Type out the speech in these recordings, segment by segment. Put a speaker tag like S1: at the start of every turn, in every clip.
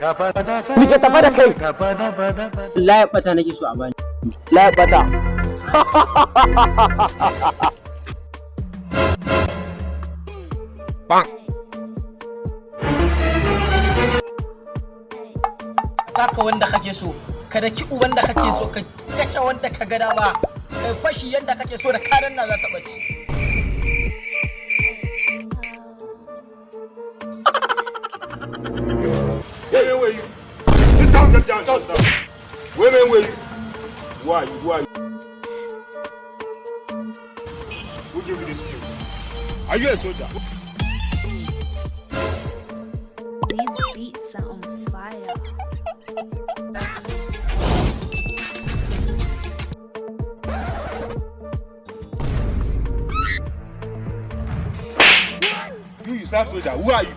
S1: Nike tafa da kai. Layar bata nake so a bani. Layar bata. Bang.
S2: Taka wanda kake so, ka daki uban da kake so, ka kashe wanda ka ga dama, kai fashi yanda kake so da karan nan za ta bace.
S3: Where you? Get down. Where you? Why? Who gave you this skill? Are you a soldier?
S4: These beats are on fire.
S3: You sound soldier. Who are you?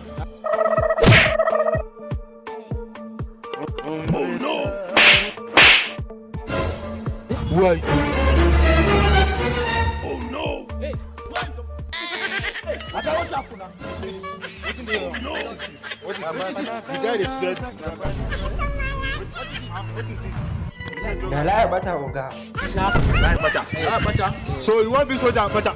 S3: Oh no! Who are you? Oh no!
S2: Hey, what? Hey, I got what happened now.
S3: What's in there? No. What is this? The guy that said. What is this?
S5: Da layar bata oga.
S3: Layar bata. So you want to be soldier bata?